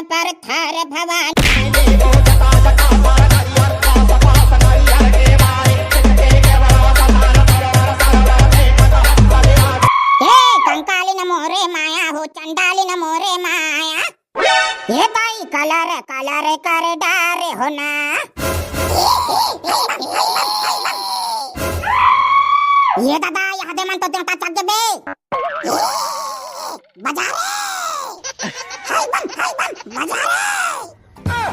पर थर भवानी। कंकाली नमो रे माया हो, चंडाली नमो रे माया। ये दाई कलर कलर कर डारे हो ना। ये दादा यहाँ दे मन तो देवता चक दे बे। बजा रे, हाय बम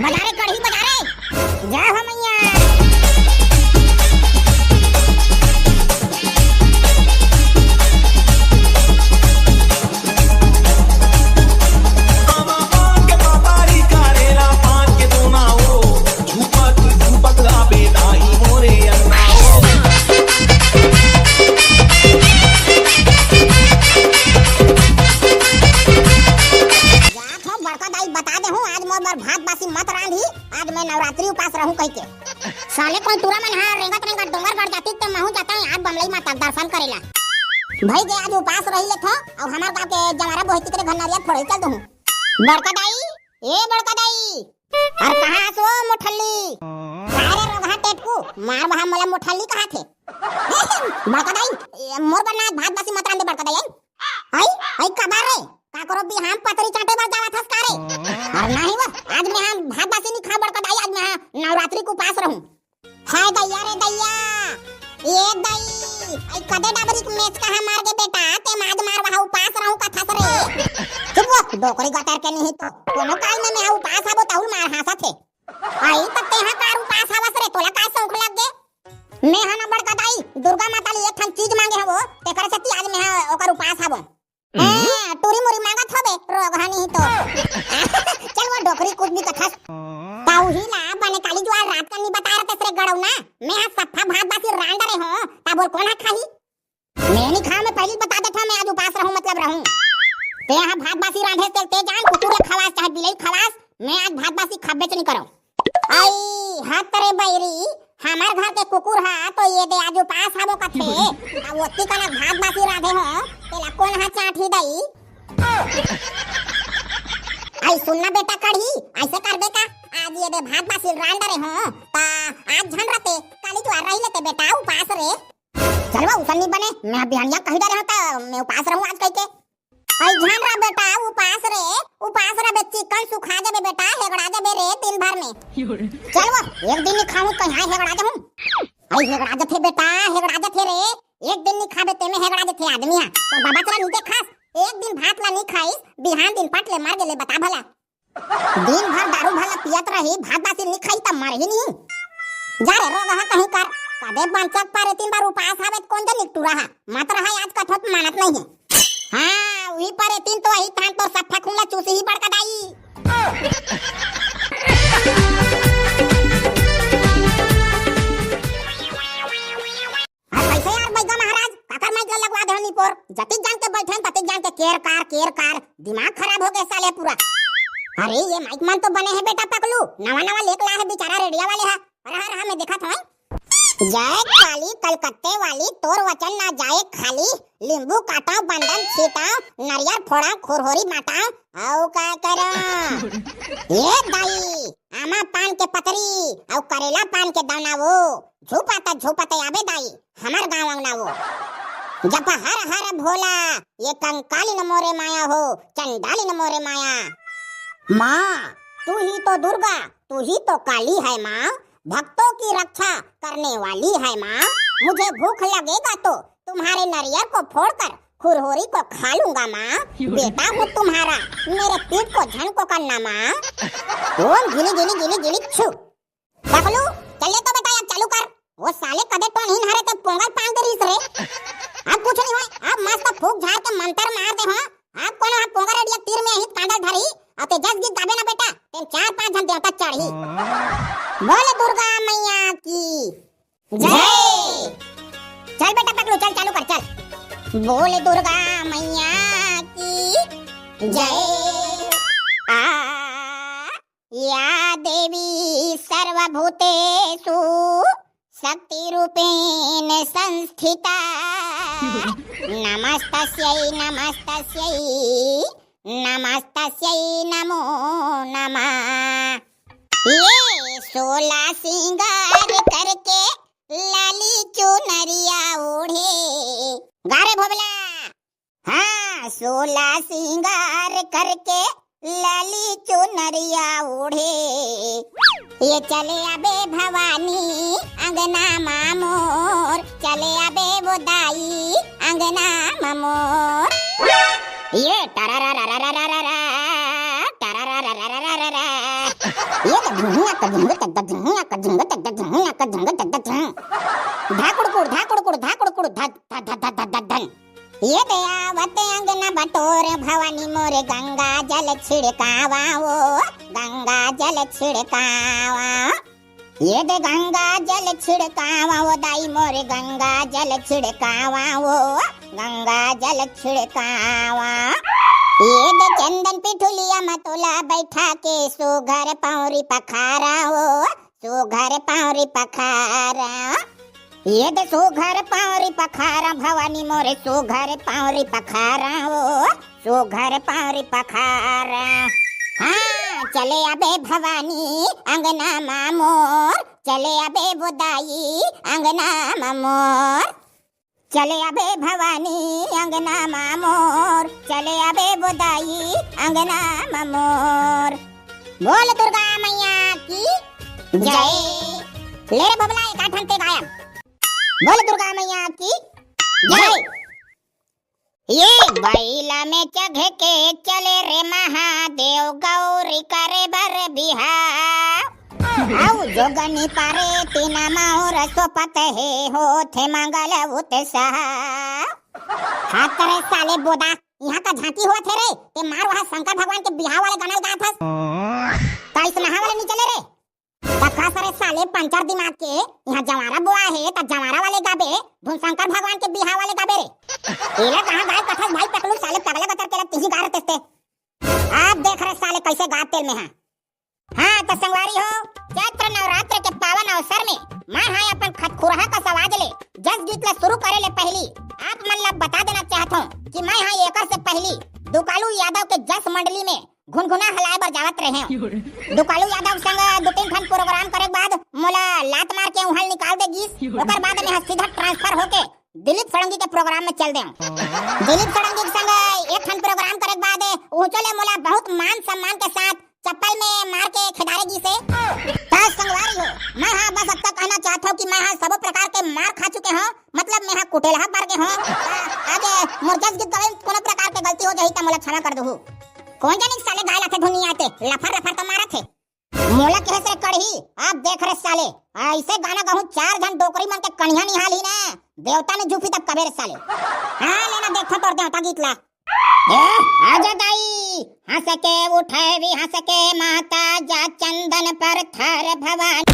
बजा रे कढ़ी बजा रे। जय हो मैया। भात बासी मत रांधी, आज मैं नवरात्रि उपास रहूं कह के। साले कोई तुरा मन हां रेंगत रेंगत डोंगर गड़ जाती ते महू जाता है आज बमलई माता दर्शन करेला। भाई जे आज उपास रही ले थो और हमार गांव के जमारा बोहती करे घर नारियल फोड़े चल दूं। बड़का दाई, ए बड़का दाई, और कहां सो मोठल्ली? अरे रोगा टेटकू मार वहां मला मोठल्ली कहां थे? बड़का दाई मोर बना भात बासी मत रांधे बड़का दाई। आई कबार रे का करो भी हम पतरी चाटे बार जावा थस कारे। और नहीं वो आज मैं हम भात बासी नहीं खा बड़का दाई, आज मैं नवरात्रि को पास रहूं। हाय दैया रे दैया, ये दाई आई कदे डाबरी के मैच का मार के बेटा ते माद मार वहां उपास रहूं का थस रे। चुप डोकरी गटर के नहीं तो कोनो काल में मैं उपास आबो ताहुल मार हासा थे। आई तक ते हां कार उपास आवस रे तोला का शौक लग गे। मैं हना बड़का दाई दुर्गा माता ले एक ठन चीज मांगे हबो ते कर सती आज मैं ओकर उपास आबो। टोरी मोरी मांगत होबे रोगहानी तो। चल वो डोकरी कुछ भी कथा ताऊ ही ला बने काली ज्वाल रात का नहीं बता रहा तेरे गड़ौना। मैं आज सफा भात बासी रांड रहे हो ता बोल कौन खाही? मैं नहीं खा, मैं पहले बता देता मैं आज उपास रहूं मतलब रहूं। ते यहां भात बासी रांधे ते जान कुकुर खवास चाहे बिलाई खवास, मैं आज भात बासी खाबे च नहीं करो। आई हाथ तेरे बैरी हमार घर के कुकुर हा तो ये दे आज उपास हाबो कथे आ ओती का ना भात बासी राधे हो तेला कौन हा चाठी दई। आई सुनना बेटा कढ़ी ऐसे कर बेटा आज ये दे भात बासी रांड रे हो ता आज झन रते काली तो आ रही लेते बेटा उपास रे। चलवा उसन नहीं बने मैं बिहानिया कहि डरे होता मैं उपास रहूं आज कह के। आई झन रा बेटा उपास रे चिकन सुखा देबे बेटा हेगड़ा देबे रे दिन भर में। चलवा एक दिन नहीं खाऊं कहां हेगड़ा जाऊं। आई हेगड़ा जथे बेटा हेगड़ा जथे रे, एक दिन नहीं खाबे ते में हेगड़ा जथे आदमी हा तो बाबा तोरा नीचे खास एक दिन भात ला नहीं खाइस बिहान दिन पट ले मार गेले बता भला। दिन भर दारू भला पियत रही भात बासी नहीं खाई त मर ही नहीं। जा रे रोग हा कहीं कर कदे बंचक पारे तीन बार उपास हावे कौन जा निकटूरा हा मत रहा आज कठोत मानत नहीं है। हां वही पारे तीन तो ही थान तो सफा खुला चूसी ही बड़का दाई। कैसे यार बैगा महाराज काकर माइक लगवा दे हनी पर जति जान के बैठन तति जान के केर कार दिमाग खराब हो गए साले पूरा। अरे ये माइक मान तो बने हैं बेटा पकलू नवा लेक ला है बेचारा रेडियो वाले है। रहा मैं देखा था जय काली कलकत्ते वाली तोर वचन ना जाए खाली, लींबू काटा बंदन छीटा नरियर फोड़ा खुरहोरी माटा औ का करा। ये दाई आमा पान के पतरी औ करेला पान के दाना वो झुपाता आबे दाई हमार गांव अंगना वो। जप हर हर भोला ये कंकाली नमो रे माया हो चंडाली नमो रे माया। माँ तू ही तो दुर्गा तू ही तो काली है माँ, भक्तों की रक्षा करने वाली है माँ। मुझे भूख लगेगा तो तुम्हारे नरियर को फोड़कर खुरहोरी को खा लूंगा माँ। बेटा हूँ तुम्हारा मेरे पीठ को झनको करना माँ। ओम गिली गिली गिली गिली छू। पकलू चले तो बेटा अब चालू कर। वो साले कदे तो नहीं हरे तो पोंगल पांग दे रही रे। अब कुछ नहीं हुआ अब मस्त फूक झाड़ के मंत्र मार दे हो। अब कौन पोंगा रेडिया तीर में हित कांडल धरी अते जस गीत गाबे ना बेटा तेन 4-5 जन देवता चढ़ी। बोले दुर्गा मैया की जय। चल बेटा पकड़ो चल चालू कर चल। बोले दुर्गा मैया की जय। या देवी सर्वभूतेषु शक्ति रूपेण संस्थिता। नमस्तस्यै नमस्तस्यै नमो नमः। ये 16 सिंगार करके लाली चुनरिया ओढ़े। गारे भोबला। हाँ 16 सिंगार करके लाली चुनरिया ओढ़े। ये चले आबे भवानी अंगना मामोर, चले आबे वो दाई अंगना मामोर। ये टरारारारारारारा टरारारारारारा ये धन ये दयावत अंगना बटोर भवानी मोरे गंगा जल छिड़कावा वो गंगा जल छिड़कावा। ये दे गंगा जल छिड़कावा वो दाई मोरे गंगा जल छिड़कावा वो गंगा जल छिड़कावा। ये दे चंदन पिठुलिया मतोला बैठा के सुघर पौरी पखारा वो सुघर पौरी पखारा। ये दे सुघर पौरी पखारा भवानी मोरे सुघर पौरी पखारा वो सुघर पौरी पखारा। हाँ चले आबे भवानी अंगना मामोर, चले आबे बुदाई अंगना मामोर, चले आबे भवानी अंगना मामोर, चले आबे बुदाई अंगना मामोर। बोल दुर्गा मैया की जय। ले रे बबला एक आठन ते गायब। बोल दुर्गा मैया की जय। ये बैला में चढ़ के चले रे महादेव गौरी करे बर बिहाव। आउ जोगनी पारे तीना माउर सोपत है हो थे मंगल उत्साह। हाथ करे साले बोदा यहाँ का झांकी हुआ थे रे ते मार वहाँ शंकर भगवान के बिहाव वाले गाना गा था। ताइस नहा वाले नहीं चले रे तका सारे साले पंचर दिमाग के यहाँ जवारा बोआ है ता जवारा वाले गाबे धुन शंकर भगवान के बिहाव वाले गाबे रे। एला कहाँ गाय कथक भाई पकलू साले पगला बतर के तिही गा रहे थे। आप देख रहे साले कैसे गा तेल में हैं। हाँ तो संगवारी हो चैत्र नवरात्र के पावन अवसर में मैं हाँ अपन खतखुरहा का सवाज ले जस गीत ला शुरू करे ले पहली आप मन ला बता देना चाहता हूँ कि मैं हाँ एकर से पहली दुकालू यादव के जस मंडली में घुनघुना हलाए बर जावत रहे। दुकालू यादव संग 2-3 ठन प्रोग्राम करे बाद मोला लात मार के उहल निकाल दे गीस। ओकर बाद में सीधा ट्रांसफर होके दिलीप सड़ंगी के प्रोग्राम में चल दे। दिलीप सड़ंगी के संग एक ठन प्रोग्राम करे बाद उचले मोला बहुत मान सम्मान के साथ चप्पल में मार के खिदारेगी से। ताज संगवारी हो मैं हाँ बस अब तक कहना चाहता हूँ कि मैं हाँ सब प्रकार के मार खा चुके हूँ मतलब मैं हाँ कुटेलहा पर के हूँ। आज मुर्जस गीत गावे कोनो प्रकार के गलती हो जाही त मोला क्षमा कर दहु। कौन जाने साले गाय लाथे दुनिया आते लफर लफर तो मारा थे मोला कहे से कढ़ी। आप देख रहे साले ऐसे गाना गाहूं 4 जन डोकरी मन के कन्या निहाल ही ना देवता ने झूठी तब कबेरे साले। हाँ लेना देखो तोर देवता गीत ला आजा दाई हंस के उठे भी हंस के माता जा चंदन पर थर भवानी।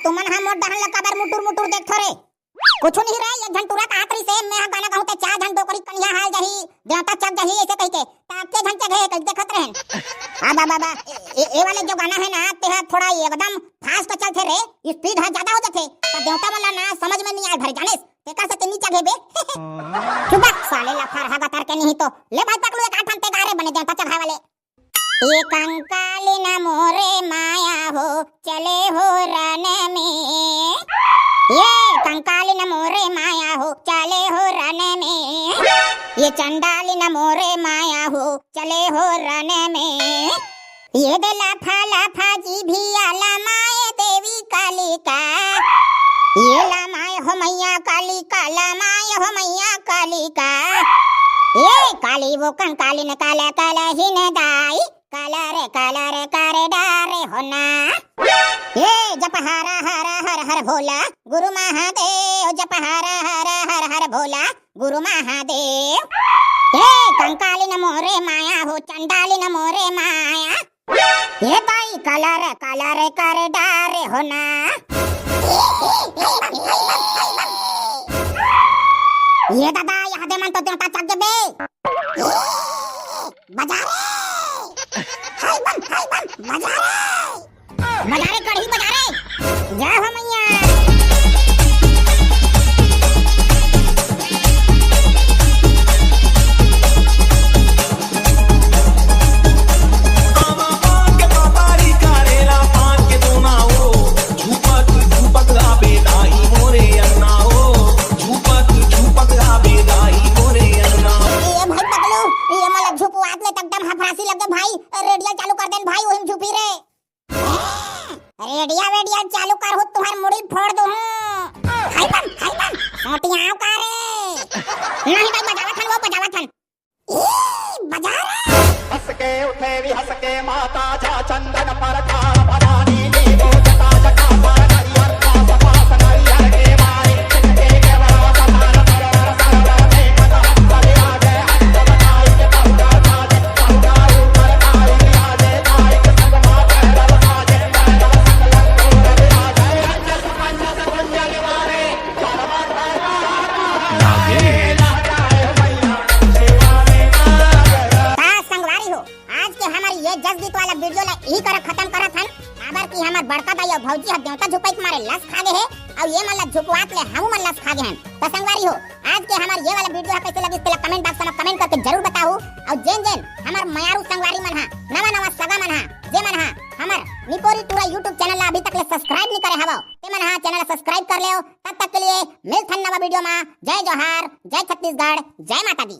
तुमन हम मोर दहन लका बार मुटुर मुटुर देख थोरे कुछ नहीं रहा। एक घंटूरा का हाथ से मैं गाना गाऊं ते 4 घंटों करी कन्या हाल जही देवता चक जही ऐसे कह के ताके घंटे गए कल देखत रहन। आ बाबा ए वाले जो गाना है ना ते थोड़ा एकदम फास्ट चलथे रे स्पीड है ज्यादा हो जाथे त देवता वाला ना समझ में नहीं आए भर जाने ते का से ते नीचा घेबे चुप साले लफर हा बतर के नहीं तो ले भाई पकड़ो एक आठन ते गारे बने देवता चढ़ा वाले। ये कंकाल न मोरे माया हो चले हो रन में। ये कंकाल न मोरे माया हो चले हो रन में। ये चंडाल न मोरे माया हो चले हो रन में। ये दे लाफा लाफा जी भी आला माए देवी कालिका। ये ला माए हो मैया कालिका ला माए हो मैया कालिका। ये काली वो कंकाली ने काला काला ही ने दाई काला रे करे डारे होना। ये जप हरा हरा हर हर भोला गुरु महादेव जप हरा हरा हर हर भोला गुरु महादेव। ये कंकाली न मोरे माया हो चंडाली न मोरे माया। ये दाई काला रे करे डारे होना। ये दादा यहाँ दे मन तो त्यों चक दे बे बजा रे हाय बम बजा रे कढ़ी बजा रे जय हो मैया। रेडियो चालू कर देन भाई ओहिम झुपी रे रेडियो चालू कर हो तुम्हार मुड़ी फोड़ दो हाय बम मोटियाओ का रे नहीं भाई बजावा थन बजा रे हंस के उठे भी हंस के माता जा चंदन पर थाल भवानी नी वो जटा जटा पर हरिहर का सपा सनरिहर के मारे चित्ते के बड़ा समान सरोवर सरोवर में पता करे आगे हंस बताई के पहुंचा साजे पहुंचा ऊपर आई आजे आई के संग माता रल साजे बैल संग लंगोर रे आजे रंजस पंजस गुंजन मारे परमत नागे लहराए भैया सेवा में नागे। संगवारी हो आज के हमारी ये जस गीत वाला वीडियो ला यही कर खत्म करत हन। आबर की हमार बड़का दाई और भौजी ह देवता झुपैत मारे लस खा गए है और ये मन ला झुकवात ले हम मन लस खा गए हन। तो संगवारी हो आज के हमार ये वाला वीडियो कैसे लगी इसके कमेंट बॉक्स में कमेंट करके जरूर बताओ। और जेन हमार मयारू संगवारी मन हा नवा सगा मन हा जे मन हा हमार निपोरी टूरा YouTube चैनल ला अभी तक ले सब्सक्राइब नहीं करे हवो ते मन हा चैनल सब्सक्राइब कर लेओ। तब तक के लिए मिलथन नवा वीडियो में। जय जोहार जय छत्तीसगढ़ जय माता दी।